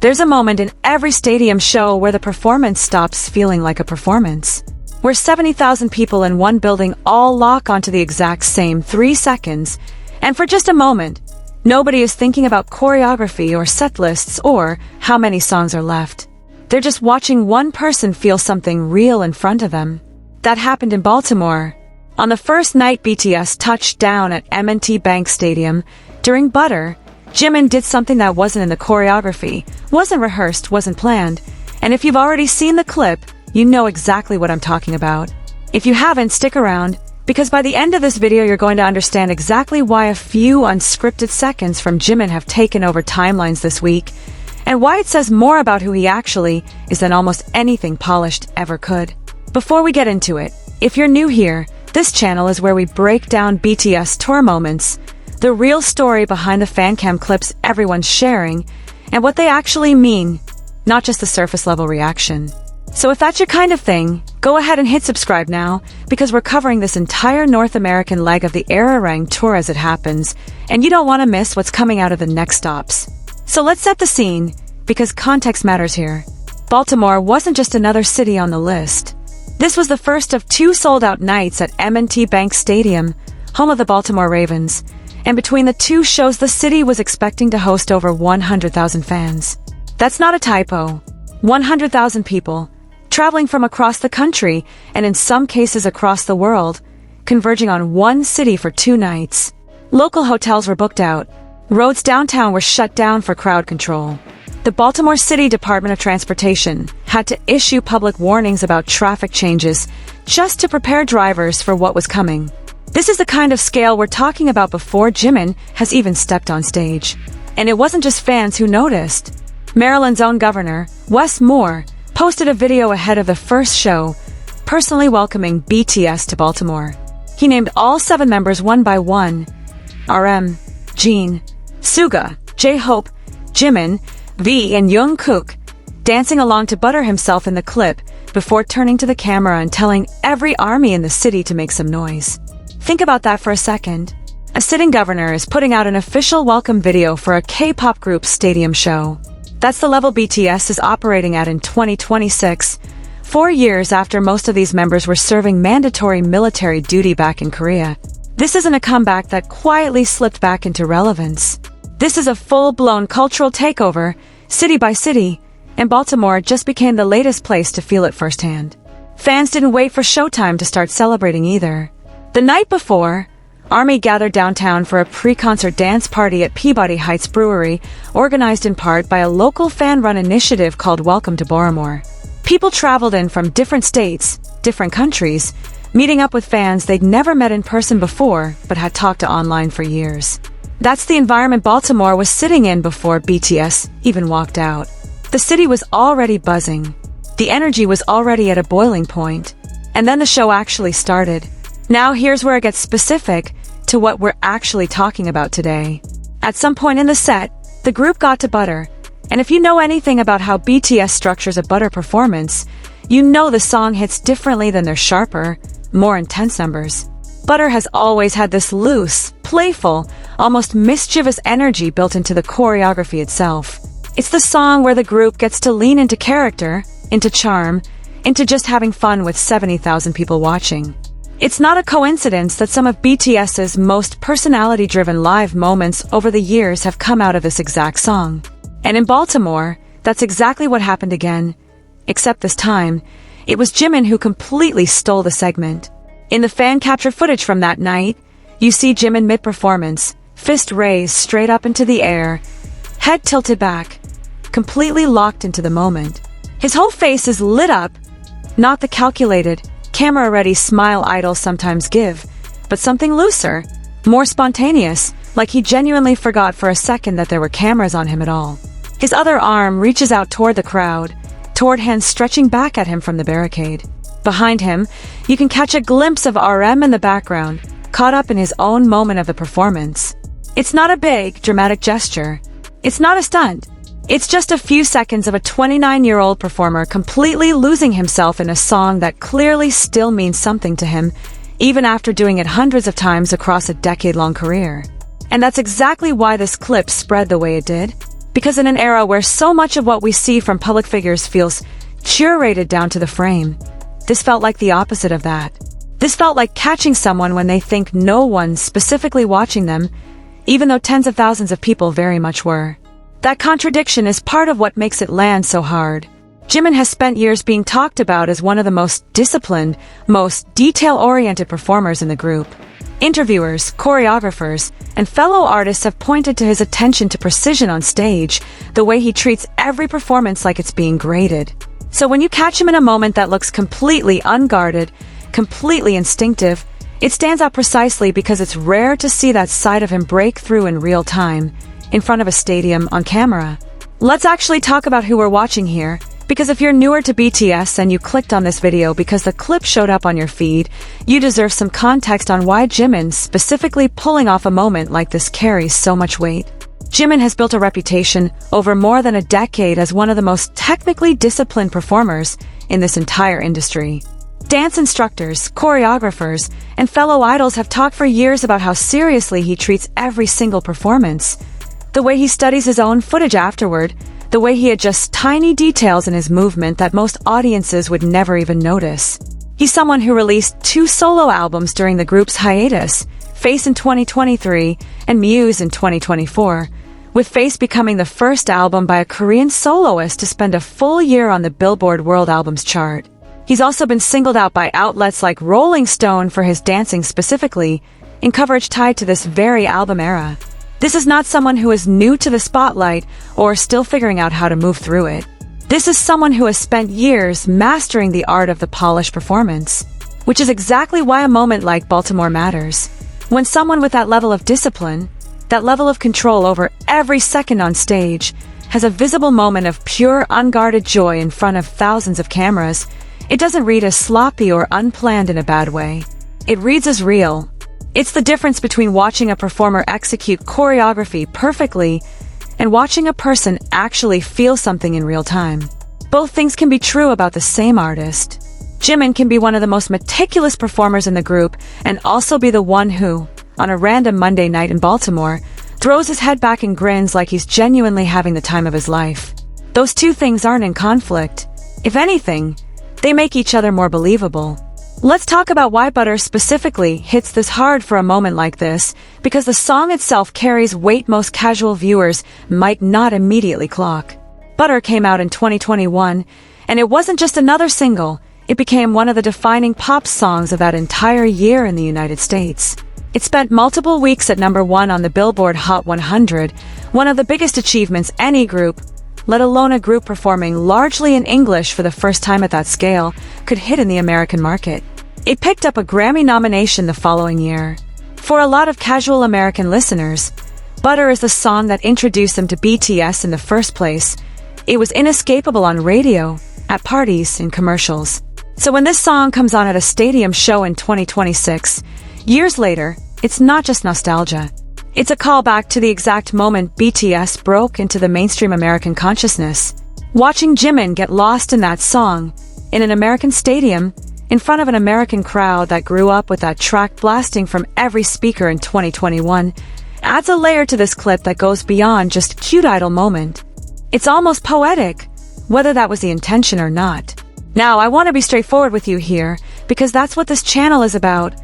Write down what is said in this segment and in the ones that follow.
There's a moment in every stadium show where the performance stops feeling like a performance. Where 70,000 people in one building all lock onto the exact same 3 seconds, and for just a moment, nobody is thinking about choreography or set lists or how many songs are left. They're just watching one person feel something real in front of them. That happened in Baltimore. On the first night BTS touched down at M&T Bank Stadium, during Butter, Jimin did something that wasn't in the choreography, wasn't rehearsed, wasn't planned, and if you've already seen the clip, you know exactly what I'm talking about. If you haven't, stick around, because by the end of this video you're going to understand exactly why a few unscripted seconds from Jimin have taken over timelines this week, and why it says more about who he actually is than almost anything polished ever could. Before we get into it, if you're new here, this channel is where we break down BTS tour moments, the real story behind the fancam clips everyone's sharing, and what they actually mean, not just the surface level reaction. So if that's your kind of thing, go ahead and hit subscribe now, because we're covering this entire North American leg of the ARIRANG tour as it happens, and you don't want to miss what's coming out of the next stops. So let's set the scene, because context matters here. Baltimore wasn't just another city on the list. This was the first of 2 sold-out nights at M&T Bank Stadium, home of the Baltimore Ravens, and between the 2 shows the city was expecting to host over 100,000 fans. That's not a typo. 100,000 people, traveling from across the country, and in some cases across the world, converging on one city for 2 nights. Local hotels were booked out. Roads downtown were shut down for crowd control. The Baltimore City Department of Transportation had to issue public warnings about traffic changes just to prepare drivers for what was coming. This is the kind of scale we're talking about before Jimin has even stepped on stage. And it wasn't just fans who noticed. Maryland's own governor, Wes Moore, posted a video ahead of the first show, personally welcoming BTS to Baltimore. He named all 7 members one by one: RM, Jin, Suga, J-Hope, Jimin, V, and Jungkook, dancing along to Butter himself in the clip before turning to the camera and telling every army in the city to make some noise. Think about that for a second. A sitting governor is putting out an official welcome video for a K-pop group's stadium show. That's the level BTS is operating at in 2026, 4 years after most of these members were serving mandatory military duty back in Korea. This isn't a comeback that quietly slipped back into relevance. This is a full-blown cultural takeover, city by city, and Baltimore just became the latest place to feel it firsthand. Fans didn't wait for showtime to start celebrating either. The night before, ARMY gathered downtown for a pre-concert dance party at Peabody Heights Brewery, organized in part by a local fan-run initiative called Welcome to Baltimore. People traveled in from different states, different countries, meeting up with fans they'd never met in person before but had talked to online for years. That's the environment Baltimore was sitting in before BTS even walked out. The city was already buzzing. The energy was already at a boiling point. And then the show actually started. Now here's where it gets specific to what we're actually talking about today. At some point in the set, the group got to Butter, and if you know anything about how BTS structures a Butter performance, you know the song hits differently than their sharper, more intense numbers. Butter has always had this loose, playful, almost mischievous energy built into the choreography itself. It's the song where the group gets to lean into character, into charm, into just having fun with 70,000 people watching. It's not a coincidence that some of BTS's most personality-driven live moments over the years have come out of this exact song. And in Baltimore, that's exactly what happened again. Except this time, it was Jimin who completely stole the segment. In the fan-capture footage from that night, you see Jimin mid-performance, fist raised straight up into the air, head tilted back, completely locked into the moment. His whole face is lit up, not the calculated, camera-ready smile idols sometimes give, but something looser, more spontaneous, like he genuinely forgot for a second that there were cameras on him at all. His other arm reaches out toward the crowd, toward hands stretching back at him from the barricade. Behind him, you can catch a glimpse of RM in the background, caught up in his own moment of the performance. It's not a big, dramatic gesture. It's not a stunt. It's just a few seconds of a 29-year-old performer completely losing himself in a song that clearly still means something to him, even after doing it hundreds of times across a decade-long career. And that's exactly why this clip spread the way it did. Because in an era where so much of what we see from public figures feels curated down to the frame, this felt like the opposite of that. This felt like catching someone when they think no one's specifically watching them, even though tens of thousands of people very much were. That contradiction is part of what makes it land so hard. Jimin has spent years being talked about as one of the most disciplined, most detail-oriented performers in the group. Interviewers, choreographers, and fellow artists have pointed to his attention to precision on stage, the way he treats every performance like it's being graded. So when you catch him in a moment that looks completely unguarded, completely instinctive, it stands out precisely because it's rare to see that side of him break through in real time, in front of a stadium, on camera. Let's actually talk about who we're watching here, because if you're newer to BTS and you clicked on this video because the clip showed up on your feed, you deserve some context on why Jimin specifically pulling off a moment like this carries so much weight. Jimin has built a reputation over more than a decade as one of the most technically disciplined performers in this entire industry. Dance instructors, choreographers, and fellow idols have talked for years about how seriously he treats every single performance. The way he studies his own footage afterward, the way he adjusts tiny details in his movement that most audiences would never even notice. He's someone who released 2 solo albums during the group's hiatus, Face in 2023 and Muse in 2024, with Face becoming the first album by a Korean soloist to spend a full year on the Billboard World Albums chart. He's also been singled out by outlets like Rolling Stone for his dancing specifically, in coverage tied to this very album era. This is not someone who is new to the spotlight or still figuring out how to move through it. This is someone who has spent years mastering the art of the polished performance, which is exactly why a moment like Baltimore matters. When someone with that level of discipline, that level of control over every second on stage, has a visible moment of pure, unguarded joy in front of thousands of cameras, it doesn't read as sloppy or unplanned in a bad way. It reads as real. It's the difference between watching a performer execute choreography perfectly and watching a person actually feel something in real time. Both things can be true about the same artist. Jimin can be one of the most meticulous performers in the group and also be the one who, on a random Monday night in Baltimore, throws his head back and grins like he's genuinely having the time of his life. Those two things aren't in conflict. If anything, they make each other more believable. Let's talk about why Butter specifically hits this hard for a moment like this, because the song itself carries weight most casual viewers might not immediately clock. Butter came out in 2021, and it wasn't just another single, it became one of the defining pop songs of that entire year in the United States. It spent multiple weeks at #1 on the Billboard Hot 100, one of the biggest achievements any group, let alone a group performing largely in English for the first time at that scale, could hit in the American market. It picked up a Grammy nomination the following year. For a lot of casual American listeners, Butter is the song that introduced them to BTS in the first place. It was inescapable on radio, at parties, in commercials. So when this song comes on at a stadium show in 2026, years later, it's not just nostalgia. It's a callback to the exact moment BTS broke into the mainstream American consciousness. Watching Jimin get lost in that song, in an American stadium, in front of an American crowd that grew up with that track blasting from every speaker in 2021, adds a layer to this clip that goes beyond just cute idol moment. It's almost poetic, whether that was the intention or not. Now, I want to be straightforward with you here, because that's what this channel is about.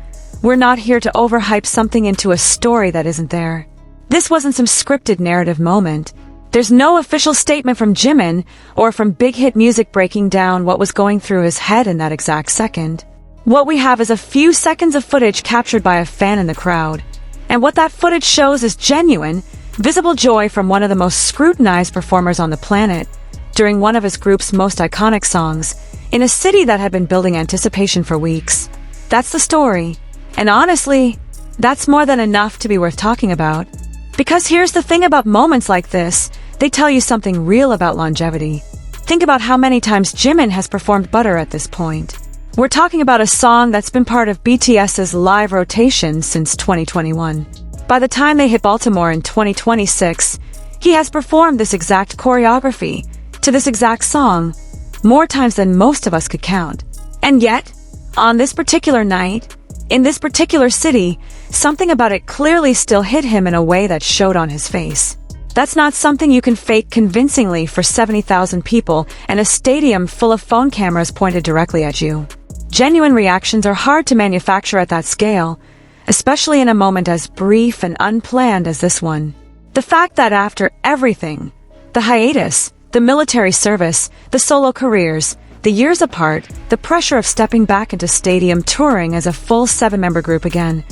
We're not here to overhype something into a story that isn't there. This wasn't some scripted narrative moment. There's no official statement from Jimin or from Big Hit Music breaking down what was going through his head in that exact second. What we have is a few seconds of footage captured by a fan in the crowd. And what that footage shows is genuine, visible joy from one of the most scrutinized performers on the planet during one of his group's most iconic songs, in a city that had been building anticipation for weeks. That's the story. And honestly, that's more than enough to be worth talking about. Because here's the thing about moments like this, they tell you something real about longevity. Think about how many times Jimin has performed Butter at this point. We're talking about a song that's been part of BTS's live rotation since 2021. By the time they hit Baltimore in 2026, he has performed this exact choreography to this exact song more times than most of us could count. And yet, on this particular night, in this particular city, something about it clearly still hit him in a way that showed on his face. That's not something you can fake convincingly for 70,000 people and a stadium full of phone cameras pointed directly at you. Genuine reactions are hard to manufacture at that scale, especially in a moment as brief and unplanned as this one. The fact that after everything, the hiatus, the military service, the solo careers, the years apart, the pressure of stepping back into stadium touring as a full 7-member group again,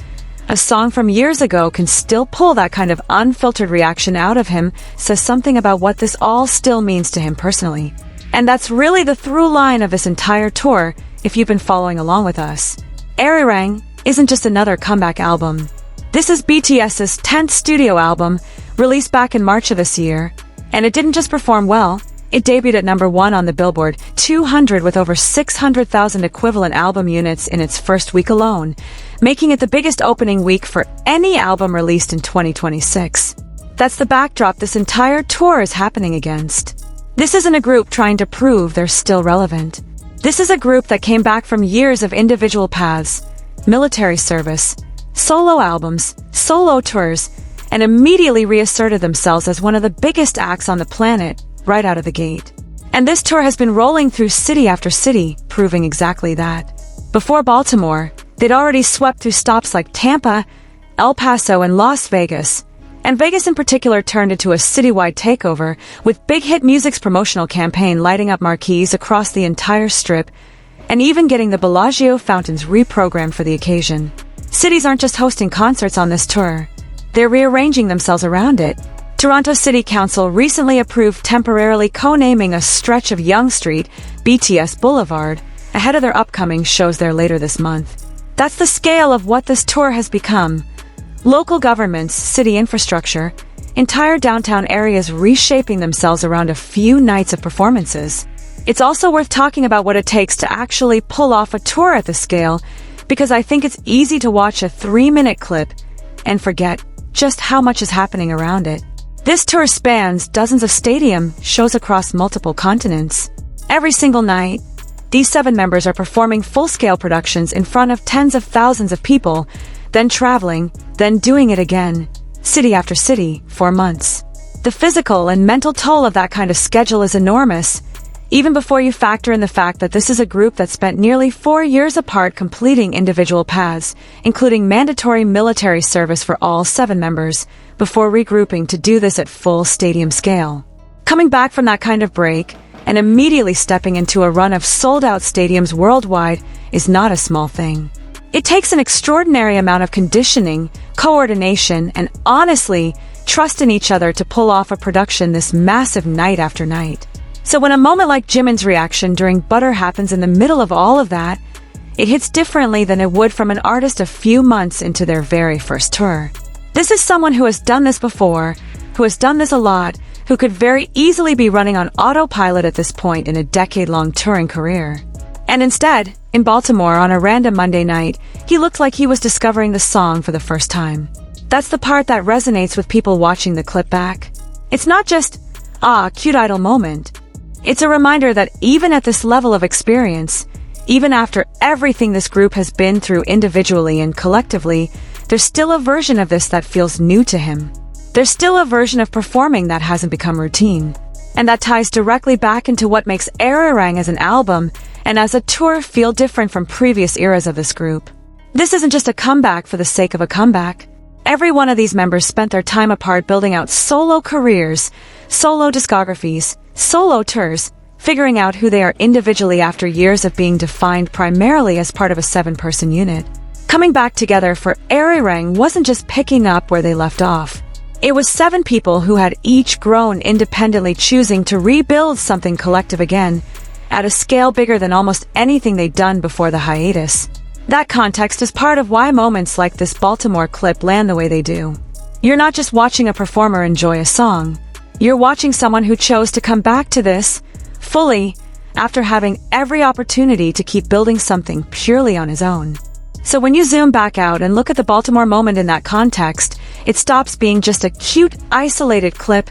a song from years ago can still pull that kind of unfiltered reaction out of him says something about what this all still means to him personally. And that's really the through line of this entire tour if you've been following along with us. ARIRANG isn't just another comeback album. This is BTS's 10th studio album, released back in March of this year. And it didn't just perform well, it debuted at #1 on the Billboard 200 with over 600,000 equivalent album units in its first week alone, making it the biggest opening week for any album released in 2026. That's the backdrop this entire tour is happening against. This isn't a group trying to prove they're still relevant. This is a group that came back from years of individual paths, military service, solo albums, solo tours, and immediately reasserted themselves as one of the biggest acts on the planet right out of the gate. And this tour has been rolling through city after city, proving exactly that. Before Baltimore, they'd already swept through stops like Tampa, El Paso, and Las Vegas. And Vegas in particular turned into a citywide takeover, with Big Hit Music's promotional campaign lighting up marquees across the entire strip, and even getting the Bellagio fountains reprogrammed for the occasion. Cities aren't just hosting concerts on this tour. They're rearranging themselves around it. Toronto City Council recently approved temporarily co-naming a stretch of Yonge Street, BTS Boulevard, ahead of their upcoming shows there later this month. That's the scale of what this tour has become. Local governments, city infrastructure, entire downtown areas reshaping themselves around a few nights of performances. It's also worth talking about what it takes to actually pull off a tour at this scale, because I think it's easy to watch a 3-minute clip and forget just how much is happening around it. This tour spans dozens of stadium shows across multiple continents. Every single night, these 7 members are performing full-scale productions in front of tens of thousands of people, then traveling, then doing it again, city after city, for months. The physical and mental toll of that kind of schedule is enormous, even before you factor in the fact that this is a group that spent nearly 4 years apart completing individual paths, including mandatory military service for all 7 members, before regrouping to do this at full stadium scale. Coming back from that kind of break, and immediately stepping into a run of sold-out stadiums worldwide is not a small thing. It takes an extraordinary amount of conditioning, coordination, and honestly, trust in each other to pull off a production this massive night after night. So when a moment like Jimin's reaction during Butter happens in the middle of all of that, it hits differently than it would from an artist a few months into their very first tour. This is someone who has done this before, who has done this a lot, who could very easily be running on autopilot at this point in a decade-long touring career. And instead, in Baltimore on a random Monday night, he looked like he was discovering the song for the first time. That's the part that resonates with people watching the clip back. It's not just, cute idol moment. It's a reminder that even at this level of experience, even after everything this group has been through individually and collectively, there's still a version of this that feels new to him. There's still a version of performing that hasn't become routine. And that ties directly back into what makes ARIRANG as an album and as a tour feel different from previous eras of this group. This isn't just a comeback for the sake of a comeback. Every one of these members spent their time apart building out solo careers, solo discographies, solo tours, figuring out who they are individually after years of being defined primarily as part of a 7-person unit. Coming back together for ARIRANG wasn't just picking up where they left off. It was 7 people who had each grown independently, choosing to rebuild something collective again, at a scale bigger than almost anything they'd done before the hiatus. That context is part of why moments like this Baltimore clip land the way they do. You're not just watching a performer enjoy a song. You're watching someone who chose to come back to this, fully, after having every opportunity to keep building something purely on his own. So when you zoom back out and look at the Baltimore moment in that context, it stops being just a cute, isolated clip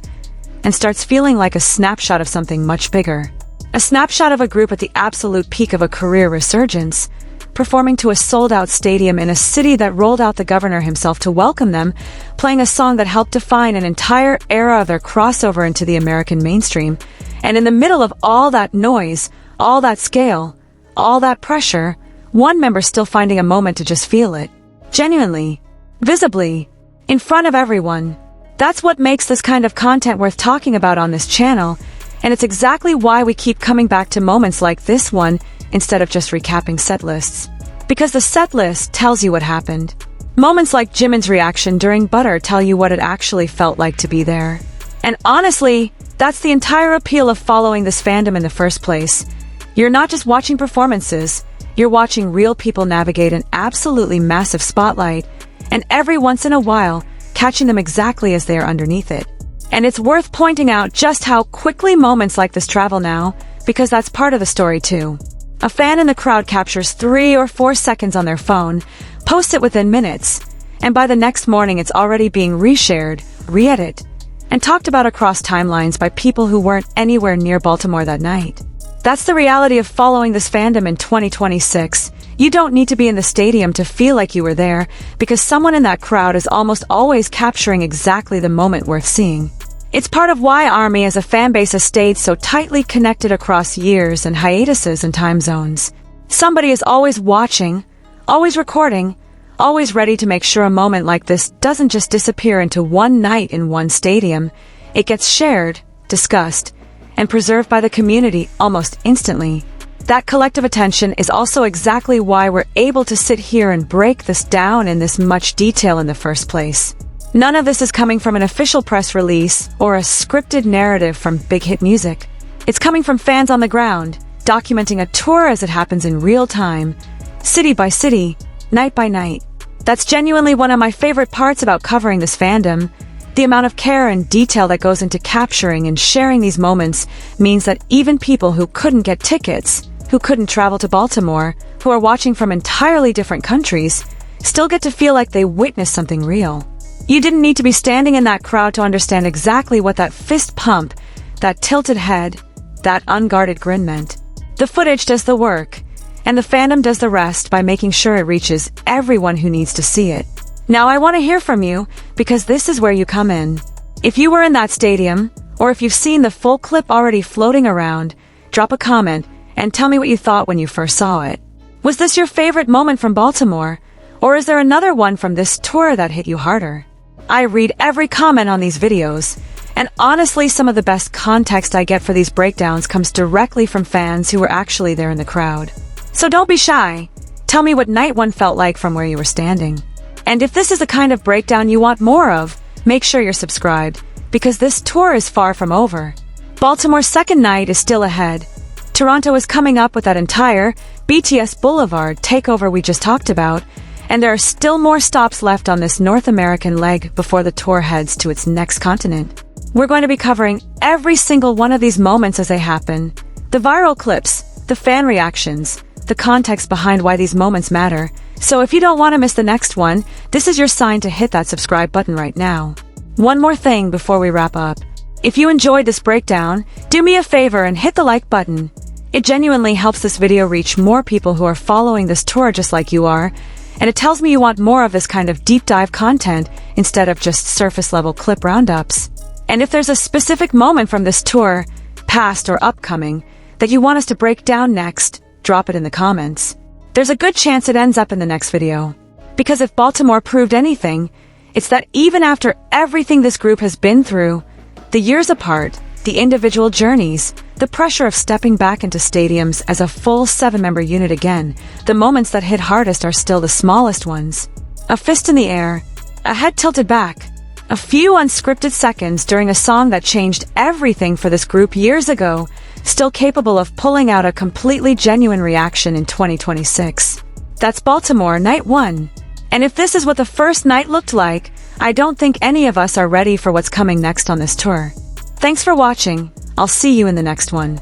and starts feeling like a snapshot of something much bigger. A snapshot of a group at the absolute peak of a career resurgence, performing to a sold-out stadium in a city that rolled out the governor himself to welcome them, playing a song that helped define an entire era of their crossover into the American mainstream. And in the middle of all that noise, all that scale, all that pressure, one member still finding a moment to just feel it. Genuinely. Visibly. In front of everyone. That's what makes this kind of content worth talking about on this channel, and it's exactly why we keep coming back to moments like this one instead of just recapping set lists. Because the set list tells you what happened. Moments like Jimin's reaction during Butter tell you what it actually felt like to be there. And honestly, that's the entire appeal of following this fandom in the first place. You're not just watching performances, you're watching real people navigate an absolutely massive spotlight, and every once in a while, catching them exactly as they are underneath it. And it's worth pointing out just how quickly moments like this travel now, because that's part of the story too. A fan in the crowd captures 3 or 4 seconds on their phone, posts it within minutes, and by the next morning it's already being reshared, re-edited, and talked about across timelines by people who weren't anywhere near Baltimore that night. That's the reality of following this fandom in 2026. You don't need to be in the stadium to feel like you were there, because someone in that crowd is almost always capturing exactly the moment worth seeing. It's part of why ARMY as a fanbase has stayed so tightly connected across years and hiatuses and time zones. Somebody is always watching, always recording, always ready to make sure a moment like this doesn't just disappear into one night in one stadium. It gets shared, discussed, and preserved by the community almost instantly. That collective attention is also exactly why we're able to sit here and break this down in this much detail in the first place. None of this is coming from an official press release or a scripted narrative from Big Hit Music. It's coming from fans on the ground, documenting a tour as it happens in real time, city by city, night by night. That's genuinely one of my favorite parts about covering this fandom. The amount of care and detail that goes into capturing and sharing these moments means that even people who couldn't get tickets, who couldn't travel to Baltimore, who are watching from entirely different countries, still get to feel like they witnessed something real. You didn't need to be standing in that crowd to understand exactly what that fist pump, that tilted head, that unguarded grin meant. The footage does the work, and the fandom does the rest by making sure it reaches everyone who needs to see it. Now I want to hear from you, because this is where you come in. If you were in that stadium, or if you've seen the full clip already floating around, drop a comment and tell me what you thought when you first saw it. Was this your favorite moment from Baltimore, or is there another one from this tour that hit you harder? I read every comment on these videos, and honestly some of the best context I get for these breakdowns comes directly from fans who were actually there in the crowd. So don't be shy. Tell me what night one felt like from where you were standing. And if this is the kind of breakdown you want more of, make sure you're subscribed, because this tour is far from over. Baltimore's second night is still ahead. Toronto is coming up with that entire BTS Boulevard takeover we just talked about, and there are still more stops left on this North American leg before the tour heads to its next continent. We're going to be covering every single one of these moments as they happen, the viral clips, the fan reactions, the context behind why these moments matter. So if you don't want to miss the next one, this is your sign to hit that subscribe button right now. One more thing before we wrap up. If you enjoyed this breakdown, do me a favor and hit the like button. It genuinely helps this video reach more people who are following this tour just like you are, and it tells me you want more of this kind of deep dive content instead of just surface level clip roundups. And if there's a specific moment from this tour, past or upcoming, that you want us to break down next, drop it in the comments. There's a good chance it ends up in the next video. Because if Baltimore proved anything, it's that even after everything this group has been through, the years apart, the individual journeys, the pressure of stepping back into stadiums as a full 7-member unit again, the moments that hit hardest are still the smallest ones. A fist in the air, a head tilted back, a few unscripted seconds during a song that changed everything for this group years ago, still capable of pulling out a completely genuine reaction in 2026. That's Baltimore Night 1. And if this is what the first night looked like, I don't think any of us are ready for what's coming next on this tour. Thanks for watching. I'll see you in the next one.